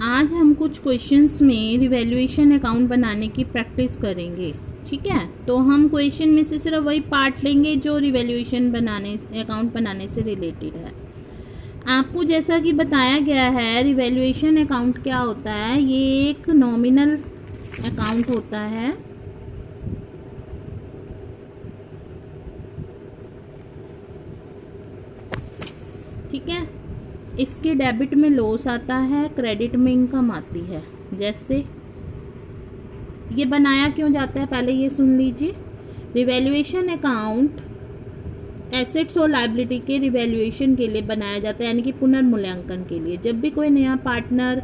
आज हम कुछ क्वेश्चंस में रिवैल्यूएशन अकाउंट बनाने की प्रैक्टिस करेंगे। ठीक है, तो हम क्वेश्चन में से सिर्फ वही पार्ट लेंगे जो रिवैल्यूएशन बनाने अकाउंट बनाने से रिलेटेड है। आपको जैसा कि बताया गया है, रिवैल्यूएशन अकाउंट क्या होता है। ये एक नॉमिनल अकाउंट होता है। ठीक है, इसके डेबिट में लॉस आता है, क्रेडिट में इनकम आती है। जैसे ये बनाया क्यों जाता है, पहले ये सुन लीजिए। रिवैल्यूएशन अकाउंट एसेट्स और लायबिलिटी के रिवैल्यूएशन के लिए बनाया जाता है, यानी कि पुनर्मूल्यांकन के लिए। जब भी कोई नया पार्टनर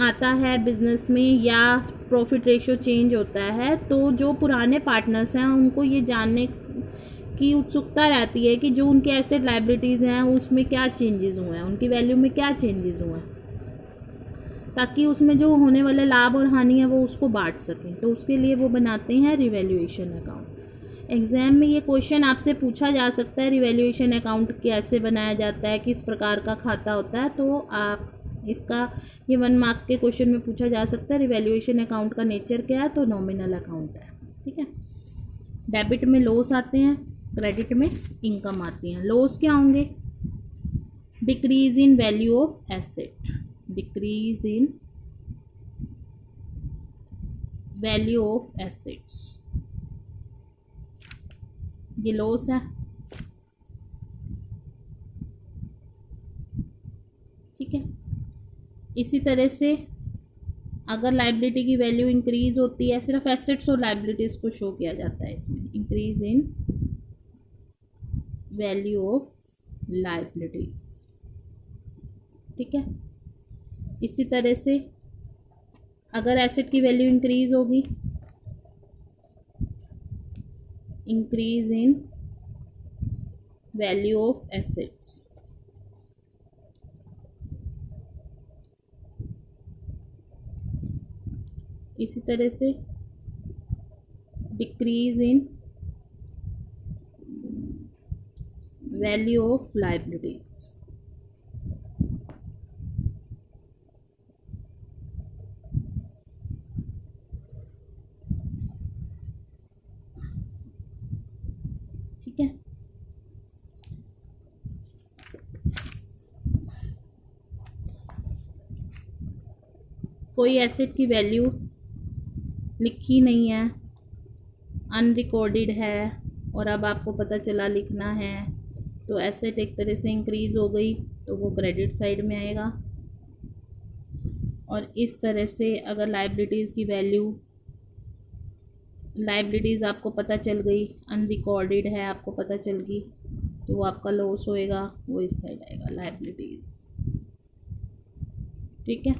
आता है बिजनेस में या प्रॉफिट रेशियो चेंज होता है, तो जो पुराने पार्टनर्स हैं उनको ये जानने की उत्सुकता रहती है कि जो उनके एसेट लायबिलिटीज़ हैं उसमें क्या चेंजेस हुए हैं, उनकी वैल्यू में क्या चेंजेस हुए हैं, ताकि उसमें जो होने वाले लाभ और हानि है वो उसको बांट सकें। तो उसके लिए वो बनाते हैं रिवैल्यूएशन अकाउंट। एग्जाम में ये क्वेश्चन आपसे पूछा जा सकता है, रिवैल्यूएशन अकाउंट कैसे बनाया जाता है, किस प्रकार का खाता होता है। तो आप इसका ये 1 मार्क के क्वेश्चन में पूछा जा सकता है। रिवैल्यूएशन अकाउंट का नेचर क्या है, तो नॉमिनल अकाउंट है। ठीक है, डेबिट में लॉस आते हैं, क्रेडिट में इनकम आती है। लॉस क्या होंगे, decrease in value of asset, decrease in value of assets, ये लॉस है। ठीक है, इसी तरह से अगर लाइबिलिटी की वैल्यू इंक्रीज होती है, सिर्फ एसेट्स और लाइबिलिटीज को शो किया जाता है इसमें, increase in value of liabilities. ठीक है, इसी तरह से अगर एसेट की वैल्यू इंक्रीज होगी, increase in value of assets. इसी तरह से decrease in value of liabilities. ठीक है, कोई एसेट की वैल्यू लिखी नहीं है, अनरिकॉर्डेड है, और अब आपको पता चला लिखना है, तो एसेट एक तरह से इंक्रीज हो गई, तो वो क्रेडिट साइड में आएगा। और इस तरह से अगर लाइबिलिटीज़ की वैल्यू, लाइबिलिटीज़ आपको पता चल गई, अनरिकॉर्डेड है आपको पता चल गई, तो वो आपका लॉस होएगा, वो इस साइड आएगा, लाइबिलिटीज़। ठीक है,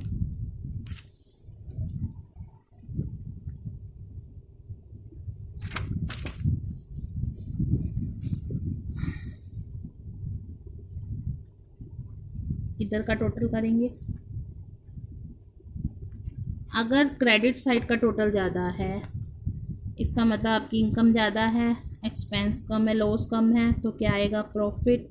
इधर का टोटल करेंगे। अगर क्रेडिट साइड का टोटल ज़्यादा है, इसका मतलब आपकी इनकम ज़्यादा है, एक्सपेंस कम है, लॉस कम है, तो क्या आएगा, प्रॉफिट।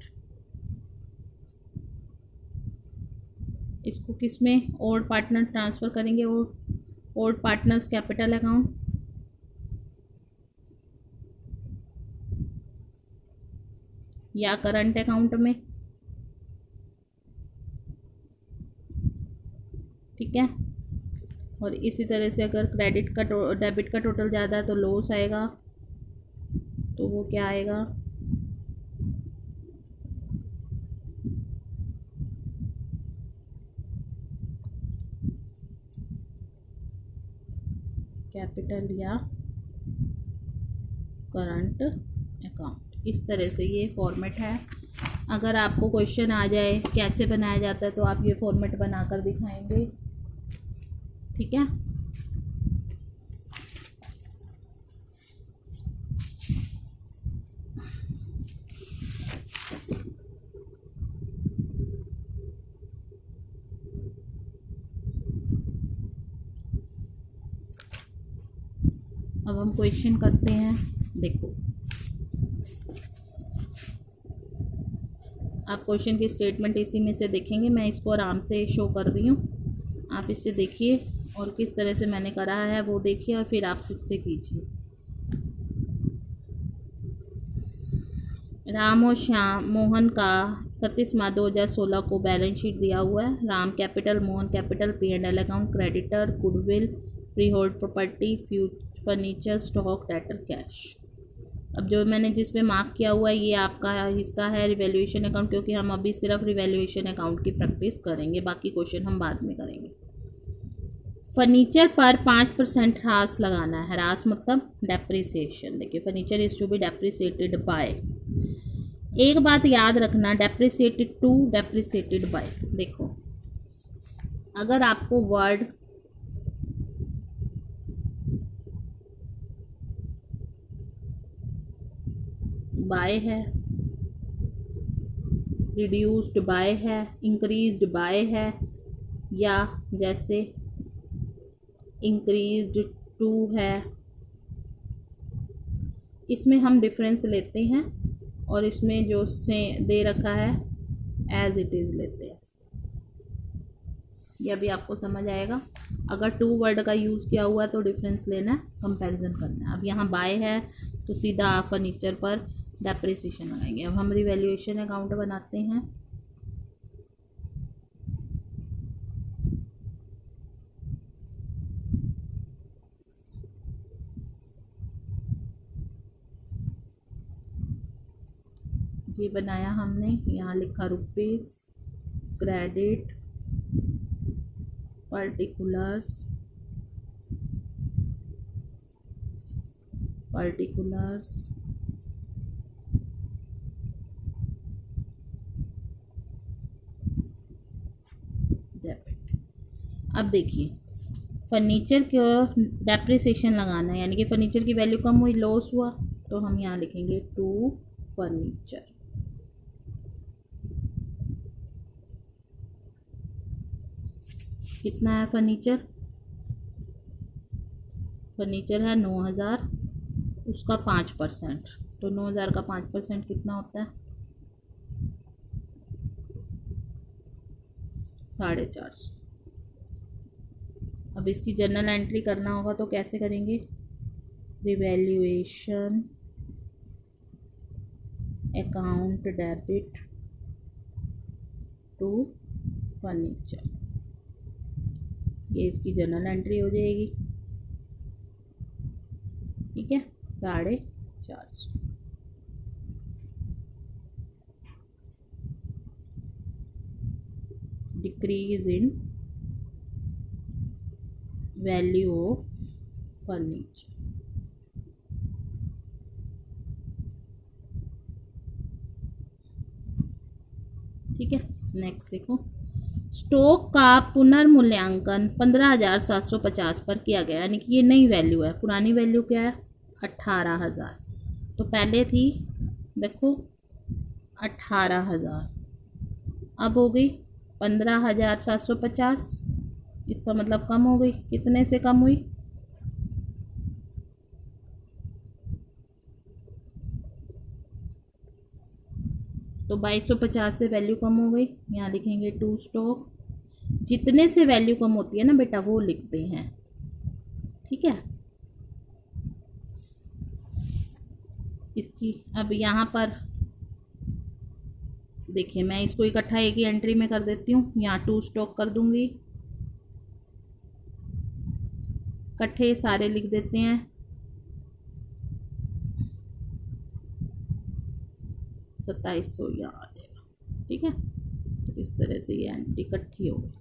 इसको किस में, ओल्ड पार्टनर ट्रांसफ़र करेंगे, ओल्ड पार्टनर्स कैपिटल अकाउंट, या करंट अकाउंट में। ठीक है, और इसी तरह से अगर क्रेडिट का डेबिट का टोटल ज़्यादा है तो लॉस आएगा, तो वो क्या आएगा, कैपिटल या करंट अकाउंट। इस तरह से ये फॉर्मेट है। अगर आपको क्वेश्चन आ जाए कैसे बनाया जाता है, तो आप ये फॉर्मेट बनाकर दिखाएंगे। ठीक है, अब हम क्वेश्चन करते हैं। देखो, आप क्वेश्चन की स्टेटमेंट इसी में से देखेंगे, मैं इसको आराम से शो कर रही हूँ, आप इसे देखिए और किस तरह से मैंने करा है वो देखिए और फिर आप खुद से कीजिए। राम और श्याम मोहन का 31 मार्च 2016 को बैलेंस शीट दिया हुआ है। Ram capital, Mohan capital, P&L account, creditor, goodwill, free hold property, furniture, stock, debtor, cash. अब जो मैंने जिस पे मार्क किया हुआ है ये आपका हिस्सा है रिवैल्यूएशन अकाउंट, क्योंकि हम अभी सिर्फ रिवैल्यूएशन अकाउंट की प्रैक्टिस करेंगे, बाकी क्वेश्चन हम बाद में करेंगे। फर्नीचर पर 5% ह्रास लगाना है। ह्रास मतलब डेप्रिसिएशन। देखिए furniture is to be depreciated by, एक बात याद रखना, डेप्रिसिएटेड टू, डेप्रिसिएटेड बाय। देखो अगर आपको वर्ड बाय है, रिड्यूस्ड बाय है, इंक्रीज्ड बाय है, या जैसे इंक्रीज्ड टू है, इसमें हम डिफरेंस लेते हैं और इसमें जो से दे रखा है एज इट इज़ लेते हैं। यह भी आपको समझ आएगा। अगर टू वर्ड का यूज़ किया हुआ है तो डिफरेंस लेना है, कंपैरिजन करना है। अब यहाँ बाय है तो सीधा आप फर्नीचर पर डेप्रिसिएशन लगाएंगे। अब हम रिवैल्यूएशन अकाउंट बनाते हैं। ये बनाया हमने, यहाँ लिखा रुपीस, क्रेडिट, पर्टिकुलर्स, डेबिट। अब देखिए फर्नीचर का डेप्रिसिएशन लगाना है, यानी कि फर्नीचर की वैल्यू कम हुई, लॉस हुआ, तो हम यहाँ लिखेंगे टू फर्नीचर। कितना है फर्नीचर? फर्नीचर है 9,000, उसका 5%, तो 9,000 का 5% कितना होता है? 450। अब इसकी जर्नल एंट्री करना होगा तो कैसे करेंगे? Revaluation account debit to furniture, ये इसकी जर्नल एंट्री हो जाएगी। ठीक है, 450। Decrease in value of furniture. ठीक है, नेक्स्ट देखो, स्टॉक का पुनर्मूल्यांकन 15,750 पर किया गया, यानी कि ये नई वैल्यू है, पुरानी वैल्यू क्या है? 18,000। तो पहले थी देखो 18,000, अब हो गई 15,750, इसका मतलब कम हो गई। कितने से कम हुई? तो 2,250 से वैल्यू कम हो गई। यहाँ लिखेंगे टू स्टॉक। जितने से वैल्यू कम होती है ना बेटा वो लिखते हैं। ठीक है, इसकी अब यहाँ पर देखिए मैं इसको इकट्ठा एक ही एंट्री में कर देती हूँ। यहाँ टू स्टॉक कर दूंगी, इकट्ठे सारे लिख देते हैं। 2700 यहाँ आ जाएगा। ठीक है, तो इस तरह से ये एंट्री इकट्ठी हो गई।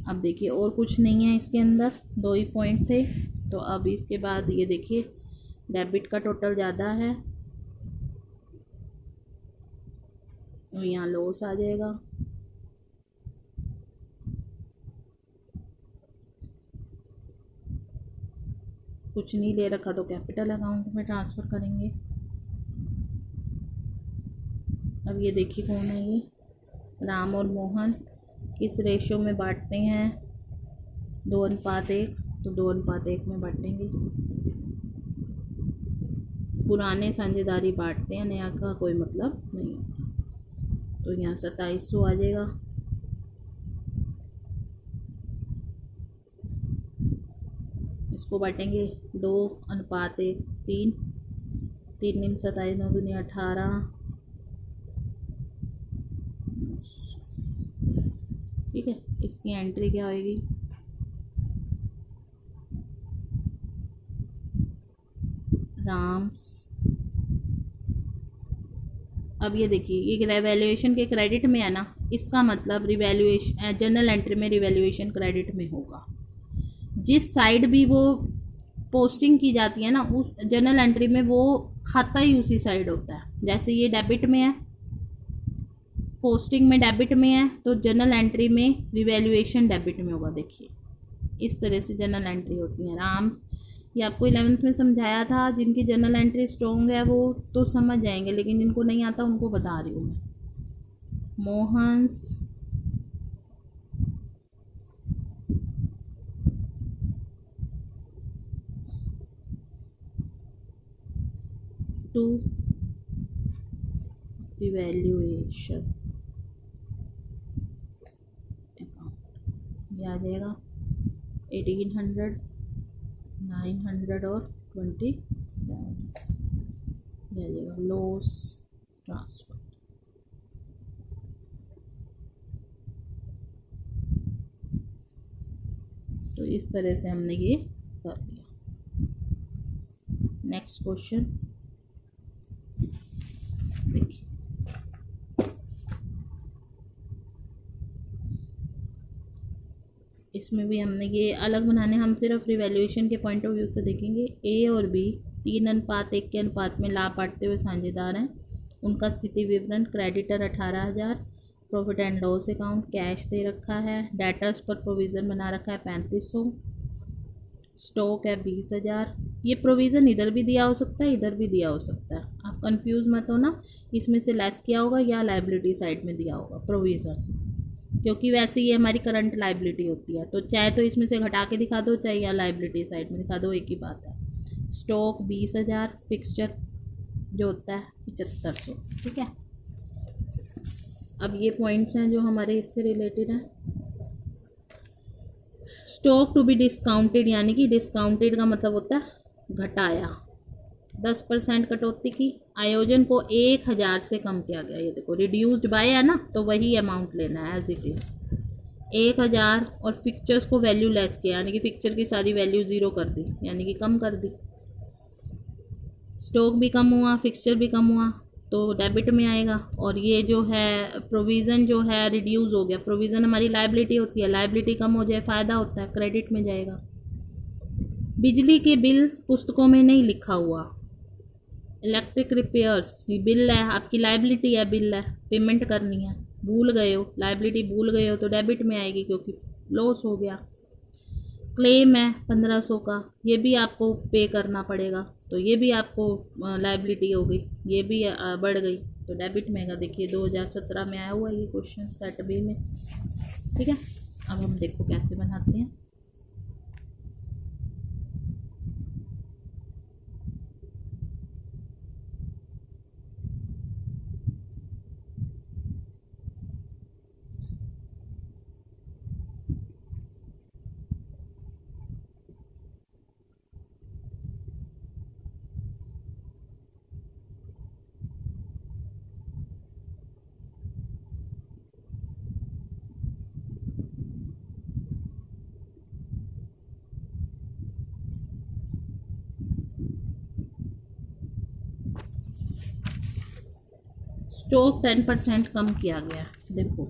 अब देखिए और कुछ नहीं है इसके अंदर, 2 ही पॉइंट थे। तो अब इसके बाद ये देखिए डेबिट का टोटल ज़्यादा है तो यहाँ लॉस आ जाएगा। कुछ नहीं ले रखा तो कैपिटल अकाउंट में ट्रांसफ़र करेंगे। अब ये देखिए कौन है ये, राम और मोहन किस रेशो में बांटते हैं? 2:1, तो 2:1 में बांटेंगे। पुराने साझेदारी बांटते हैं, नया का कोई मतलब नहीं होता। तो यहाँ 2700 आ जाएगा। इसको बांटेंगे 2:1, 3, 3 × 27, 9 दूनी 18। ठीक है, इसकी एंट्री क्या होएगी? राम्स। अब ये देखिए, ये रिवैल्यूएशन के क्रेडिट में है ना, इसका मतलब रिवैल्यूएशन जनरल एंट्री में रिवैल्यूएशन क्रेडिट में होगा। जिस साइड भी वो पोस्टिंग की जाती है ना, उस जनरल एंट्री में वो खाता ही उसी साइड होता है। जैसे ये डेबिट में है, पोस्टिंग में डेबिट में है, तो जनरल एंट्री में रिवैल्यूएशन डेबिट में होगा। देखिए इस तरह से जनरल एंट्री होती है। आराम्स ये आपको 11th में समझाया था। जिनकी जनरल एंट्री स्ट्रॉन्ग है वो तो समझ जाएंगे, लेकिन जिनको नहीं आता उनको बता रही हूँ मैं। मोहन्स, टू रिवैल्यूएशन अकाउंट, ये आ जाएगा 1800, 900 और 27। ये आ जाएगा लॉस ट्रांसफर। तो इस तरह से हमने ये कर लिया। नेक्स्ट क्वेश्चन देखिए, इसमें भी हमने ये अलग बनाने, हम सिर्फ रिवैल्यूएशन के पॉइंट ऑफ व्यू से देखेंगे। ए और बी 3:1 के अनुपात में लाभ बांटते हुए साझेदार हैं। उनका स्थिति विवरण, creditor 18,000, profit and loss account cash दे रखा है, डेटर्स पर प्रोविज़न बना रखा है 3500, स्टॉक है 20,000। ये प्रोविज़न इधर भी दिया हो सकता है, इधर भी दिया हो सकता है, आप कंफ्यूज मत हो ना। इसमें से लेस किया होगा या लायबिलिटी साइड में दिया होगा प्रोविज़न, क्योंकि वैसे ये हमारी करंट लायबिलिटी होती है। तो चाहे तो इसमें से घटा के दिखा दो, चाहे या लायबिलिटी साइड में दिखा दो, एक ही बात है। स्टॉक 20,000, फिक्सचर जो होता है 7500। ठीक है, अब ये पॉइंट्स हैं जो हमारे इससे रिलेटेड हैं। स्टॉक टू बी डिस्काउंटेड, यानी कि डिस्काउंटेड का मतलब होता है घटाया, 10% कटौती की। आयोजन को 1000 से कम किया गया। ये देखो रिड्यूस्ड बाय है ना, तो वही अमाउंट लेना है एज इट इज़ 1000। और फिक्चर्स को वैल्यू लेस किया, यानी कि फिक्चर की सारी वैल्यू 0 कर दी, यानी कि कम कर दी। स्टॉक भी कम हुआ, फिक्चर भी कम हुआ, तो डेबिट में आएगा। और ये जो है प्रोविज़न जो है रिड्यूस हो गया। प्रोविज़न हमारी लायबिलिटी होती है, लायबिलिटी कम हो जाए फ़ायदा होता है, क्रेडिट में जाएगा। बिजली के बिल पुस्तकों में नहीं लिखा हुआ, इलेक्ट्रिक रिपेयर्स, ये बिल है, आपकी लायबिलिटी है, बिल है, पेमेंट करनी है, भूल गए हो, लायबिलिटी भूल गए हो तो डेबिट में आएगी क्योंकि लॉस हो गया। क्लेम है 1500 का, ये भी आपको पे करना पड़ेगा, तो ये भी आपको लायबिलिटी हो गई, ये भी बढ़ गई, तो डेबिट में आएगा। देखिए 2017 में आया हुआ है ये क्वेश्चन सेट बी में। ठीक है, अब हम देखो कैसे बनाते हैं। स्टॉक 10% कम किया गया। देखो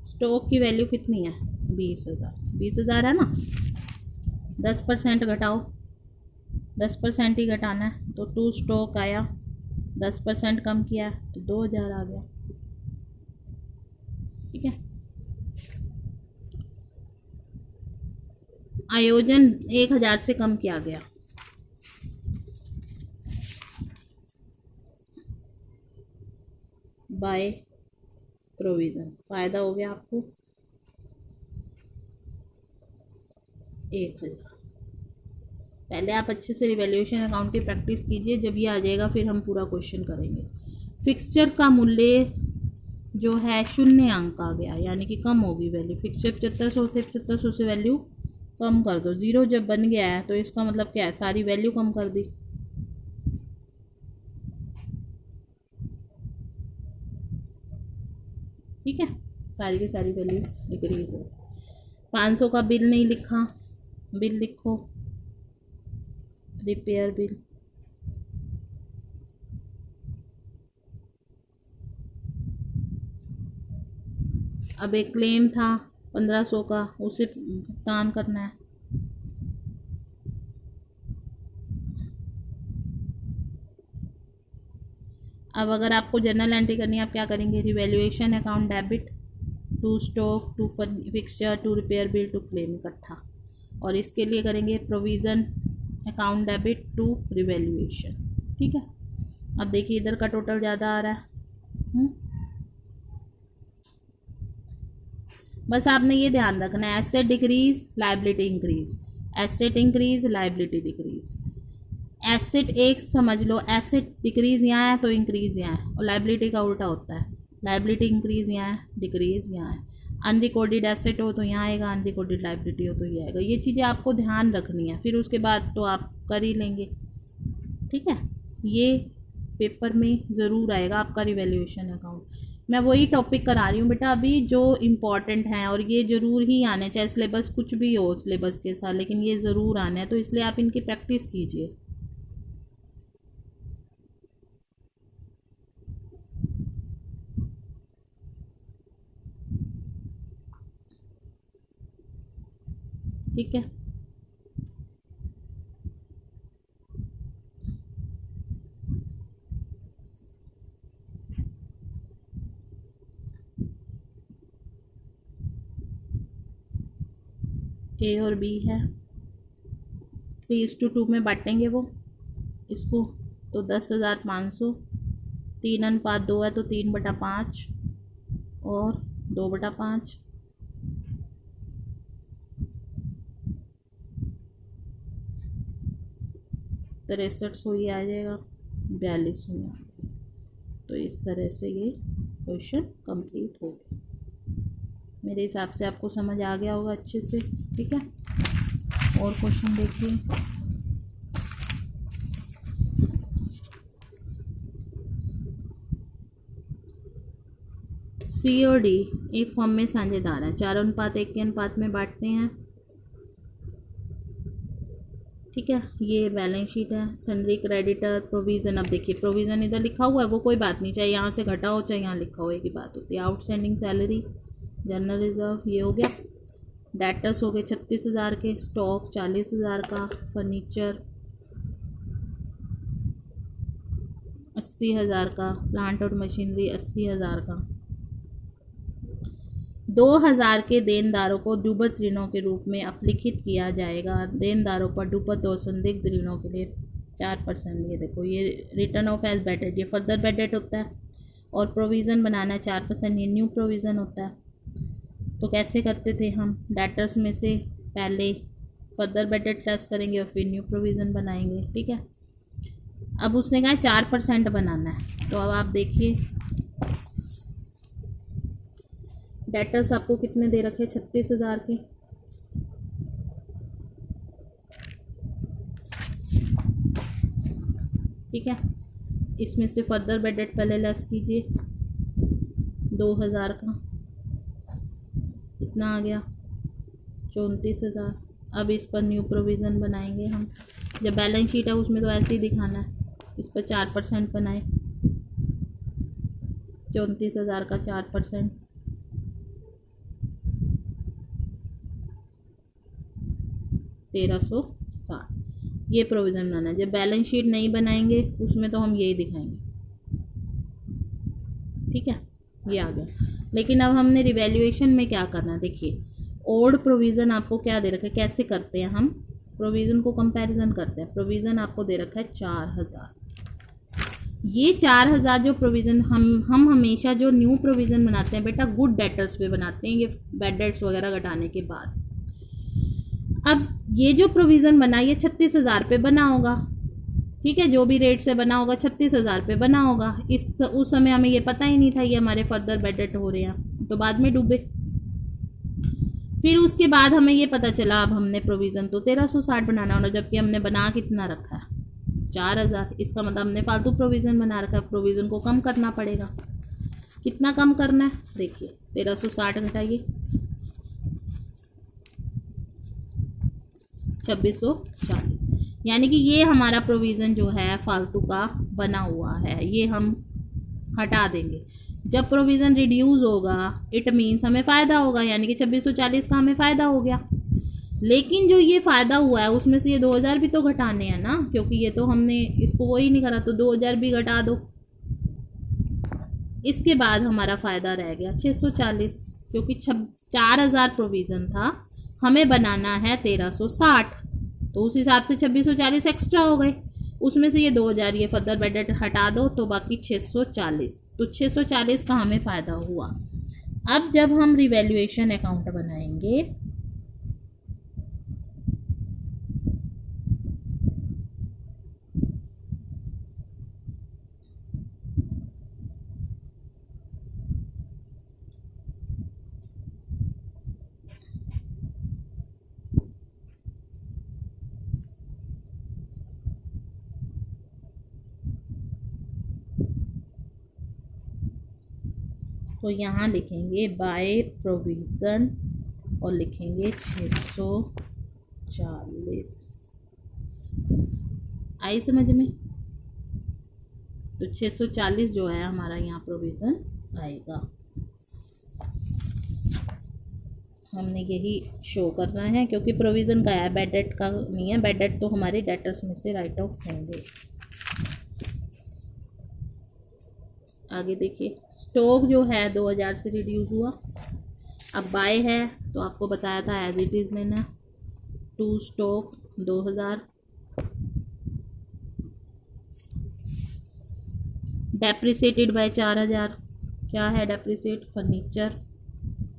स्टॉक की वैल्यू कितनी है, 20,000, 20,000 है ना, 10% घटाओ, 10% ही घटाना है, तो टू स्टॉक आया, 10% कम किया तो 2,000 आ गया। ठीक है, आयोजन 1,000 से कम किया गया, बाय प्रोविज़न, फ़ायदा हो गया आपको 1,000। पहले आप अच्छे से रिवैल्यूएशन अकाउंट की प्रैक्टिस कीजिए, जब ये आ जाएगा फिर हम पूरा क्वेश्चन करेंगे। फिक्सचर का मूल्य जो है शून्य अंक आ गया, यानी कि कम होगी वैल्यू। फिक्सचर 7500 थे, 7500 से वैल्यू कम कर दो। ज़ीरो जब बन गया है तो इसका मतलब क्या है, सारी वैल्यू कम कर दी। ठीक है, सारी की सारी वैल्यू डिक्रीज हो। 500 का बिल नहीं लिखा, बिल लिखो, रिपेयर बिल। अब एक क्लेम था 1500 का, उसे भुगतान करना है। अब अगर आपको जर्नल एंट्री करनी है, आप क्या करेंगे, revaluation account debit to stock to fixture to repair bill to claim इकट्ठा, और इसके लिए करेंगे provision account debit to revaluation. ठीक है, अब देखिए इधर का टोटल ज़्यादा आ रहा है। बस आपने ये ध्यान रखना है, asset decrease liability increase, asset increase liability decrease. Asset एक समझ लो, एसेट डिक्रीज यहाँ है तो इंक्रीज यहाँ है, और लायबिलिटी का उल्टा होता है, लायबिलिटी इंक्रीज यहाँ है, डिक्रीज यहाँ है। अनरिकॉर्डेड एसेट हो तो यहाँ आएगा, अनरिकॉर्डेड लायबिलिटी हो तो ये आएगा। ये चीज़ें आपको ध्यान रखनी है, फिर उसके बाद तो आप कर ही लेंगे। ठीक है, ये पेपर में ज़रूर आएगा आपका रिवैल्यूएशन अकाउंट। मैं वही टॉपिक करा रही हूँ बेटा अभी जो इम्पॉर्टेंट हैं, और ये ज़रूर ही आने, चाहे सिलेबस कुछ भी हो सिलेबस के साथ, लेकिन ये ज़रूर आने हैं, तो इसलिए आप इनकी प्रैक्टिस कीजिए। ठीक है, ए और बी है, 3:2 में बांटेंगे वो इसको, तो 10,500, 3:2 है तो 3/5 और 2/5, 6300 ये आ जाएगा, 4200 में आ जाएगा। तो इस तरह से ये क्वेश्चन कंप्लीट हो गया। मेरे हिसाब से आपको समझ आ गया होगा अच्छे से। ठीक है, और क्वेश्चन देखिए। सी और डी एक फॉर्म में साझेदार हैं, 4:1 के अनुपात में बांटते हैं। ठीक है, ये बैलेंस शीट है, सन्ड्री क्रेडिटर प्रोविज़न। अब देखिए प्रोविज़न इधर लिखा हुआ है, वो कोई बात नहीं, चाहे यहाँ से घटा हो चाहे यहाँ लिखा हो, एक ही बात होती है। आउटस्टैंडिंग सैलरी, जनरल रिजर्व, ये हो गया। डेटर्स हो गए 36,000 के, स्टॉक 40,000 का, फर्नीचर 80,000 का, प्लांट और मशीनरी 80,000 का। 2,000 के देनदारों को डूबत ऋणों के रूप में अपलिखित किया जाएगा। देनदारों पर डूबत और संदिग्ध ऋणों के लिए 4%। ये देखो, ये written off as bad debt, ये फर्दर बैड डेट होता है, और प्रोविज़न बनाना 4%, ये न्यू प्रोविज़न होता है। तो कैसे करते थे हम, डेटर्स में से पहले फर्दर बैड डेट लेस करेंगे और फिर न्यू प्रोविज़न बनाएंगे। ठीक है, अब उसने कहा 4% बनाना है, तो अब आप देखिए डेटर्स आपको कितने दे रखे, 36,000 के। ठीक है, इसमें से फर्दर बैड डेट पहले लेस कीजिए, 2,000 का, कितना आ गया, 34,000। अब इस पर न्यू प्रोविज़न बनाएंगे हम। जब बैलेंस शीट है उसमें तो ऐसे ही दिखाना है, इस पर 4% बनाए, 34,000 का 4%, 1,360। ये प्रोविज़न बनाना है। जब बैलेंस शीट नहीं बनाएंगे उसमें तो हम यही दिखाएंगे। ठीक है, ये आ गया। लेकिन अब हमने रिवैल्यूएशन में क्या करना है, देखिए ओल्ड प्रोविज़न आपको क्या दे रखा है, कैसे करते हैं हम प्रोविज़न को कंपैरिजन करते हैं। प्रोविज़न आपको दे रखा है 4,000। ये 4,000 जो प्रोविज़न हम हमेशा जो न्यू प्रोविज़न बनाते हैं बेटा, गुड डेटर्स पे बनाते हैं, ये बैड डेट्स वगैरह घटाने के बाद। अब ये जो प्रोविज़न बना ये 36,000 पे बना होगा। ठीक है, जो भी रेट से बना होगा 36,000 पे बना होगा। उस समय हमें ये पता ही नहीं था ये हमारे फर्दर बेडेट हो रहे हैं, तो बाद में डूबे। फिर उसके बाद हमें ये पता चला अब हमने प्रोविज़न तो 1360 बनाना होना, जबकि हमने बना कितना रखा है 4000। इसका मतलब हमने फालतू प्रोविज़न बना रखा है, प्रोविज़न को कम करना पड़ेगा। कितना कम करना है, देखिए 1360 घटाइए 2640, यानी कि ये हमारा प्रोविज़न जो है फालतू का बना हुआ है, ये हम हटा देंगे। जब प्रोविज़न रिड्यूस होगा इट मीन्स हमें फ़ायदा होगा, यानी कि 2640 का हमें फ़ायदा हो गया। लेकिन जो ये फ़ायदा हुआ है उसमें से ये 2000 भी तो घटाने हैं ना, क्योंकि ये तो हमने इसको वो ही नहीं करा, तो 2000 भी घटा दो। इसके बाद हमारा फ़ायदा रह गया 640, क्योंकि 4000 प्रोविज़न था, हमें बनाना है 1360, तो उस हिसाब से 2640 एक्स्ट्रा हो गए। उसमें से ये 2000 ये फर्दर बेडेट हटा दो तो बाकी 640, तो 640 का हमें फ़ायदा हुआ। अब जब हम रिवैल्यूएशन अकाउंट बनाएंगे तो यहाँ लिखेंगे बाय प्रोविज़न और लिखेंगे 640। आई समझ में? तो 640 जो है हमारा यहाँ प्रोविज़न आएगा। हमने यही शो करना है, क्योंकि प्रोविज़न का है, बैड डेट का नहीं है। बैड डेट तो हमारे डेटर्स में से राइट ऑफ होंगे। आगे देखिए, स्टॉक जो है 2000 से रिड्यूस हुआ। अब बाय है तो आपको बताया था एज इट इज़ लेना, टू स्टॉक 2000। डेप्रिसिएटेड बाय 4000, क्या है डेप्रिसिएट, फर्नीचर,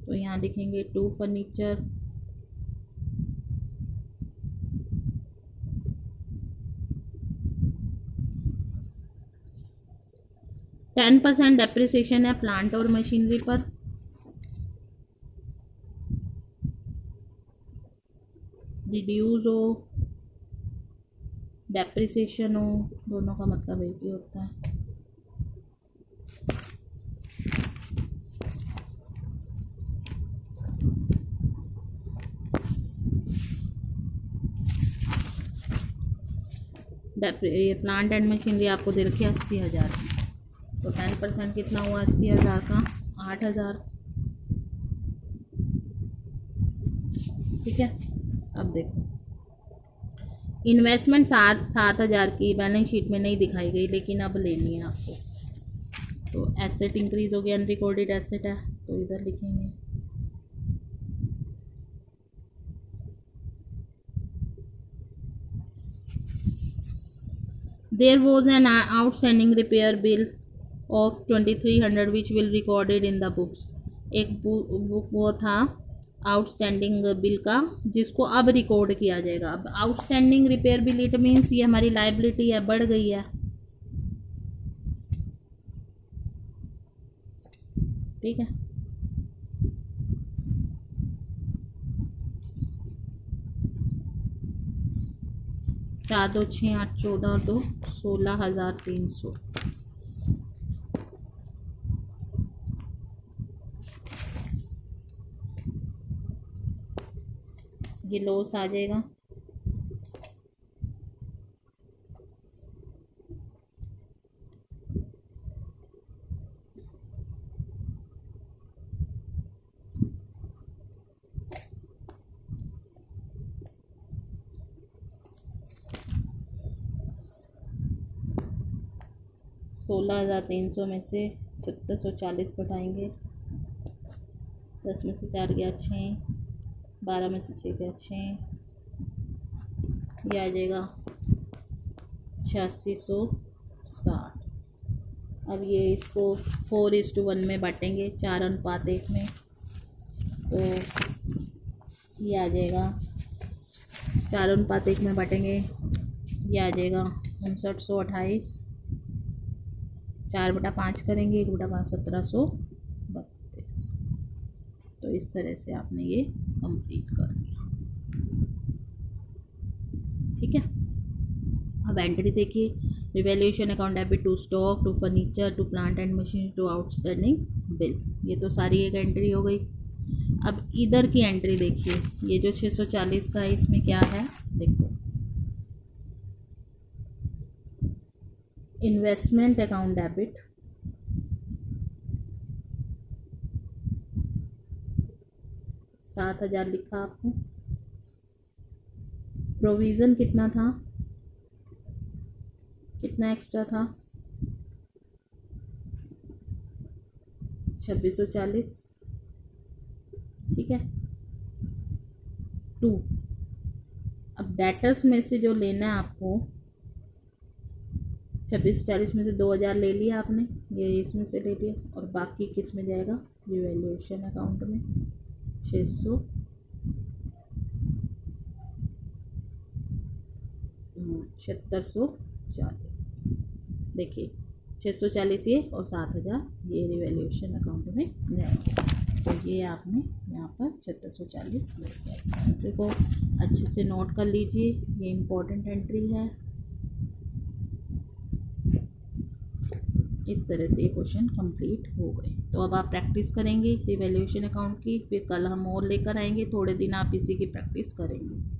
तो यहाँ लिखेंगे टू फर्नीचर। टेन % डेप्रिसिएशन है प्लांट और मशीनरी पर। रिड्यूस हो डेप्रिसिएशन हो, दोनों का मतलब एक ही होता है। ये प्लांट एंड मशीनरी आपको दे रखी है 80,000, तो 10% कितना हुआ 80,000 का 8,000। ठीक है, अब देखो इन्वेस्टमेंट 7,000 की बैलेंस शीट में नहीं दिखाई गई, लेकिन अब लेनी है आपको। तो एसेट इंक्रीज हो गया, अनरिकॉर्डेड एसेट है तो इधर लिखेंगे। There was an outstanding repair bill of 2300 which will recorded in the books। एक बुक वो था आउटस्टैंडिंग बिल का, जिसको अब रिकॉर्ड किया जाएगा। अब outstanding repair bill it means ये हमारी लाइबिलिटी है, बढ़ गई है। ठीक है, 4 2 6 8 14 2 16,300। ये लॉस आ जाएगा। सोलह 16,300 में से 740 घटाएंगे। 10 में से 4 गया 6, 12 में से 6 गया 6, ये आ जाएगा 8660। अब ये इसको 4:1 में बांटेंगे, 4:1 में, तो ये आ जाएगा 4:1 में बांटेंगे, ये आ जाएगा 5928, 4/5 करेंगे, 1/5 1732। तो इस तरह से आपने ये कंप्लीट कर दिया। ठीक है, अब एंट्री देखिए, revaluation account debit to stock, to furniture, to plant and machine, to outstanding bill. ये तो सारी एक एंट्री हो गई। अब इधर की एंट्री देखिए, ये जो 640 का है इसमें क्या है देखो, इन्वेस्टमेंट अकाउंट डेबिट 7,000 लिखा आपको। प्रोविज़न कितना था, कितना एक्स्ट्रा था, 2640। ठीक है, 2। अब डेटर्स में से जो लेना है आपको, 2640 में से 2000 ले लिया आपने, ये इसमें से ले लिया, और बाकी किस में जाएगा, रिवैल्यूएशन अकाउंट में 7640। देखिए 640 ये और 7000 ये रिवैल्यूएशन अकाउंट में जाएंगे। तो ये आपने यहाँ पर 7640 ले लिया। इस एंट्री को अच्छे से नोट कर लीजिए, ये इम्पोर्टेंट एंट्री है। इस तरह से ये क्वेश्चन कंप्लीट हो गए। तो अब आप प्रैक्टिस करेंगे रिवैल्यूएशन अकाउंट की, फिर कल हम और लेकर आएंगे, थोड़े दिन आप इसी की प्रैक्टिस करेंगे।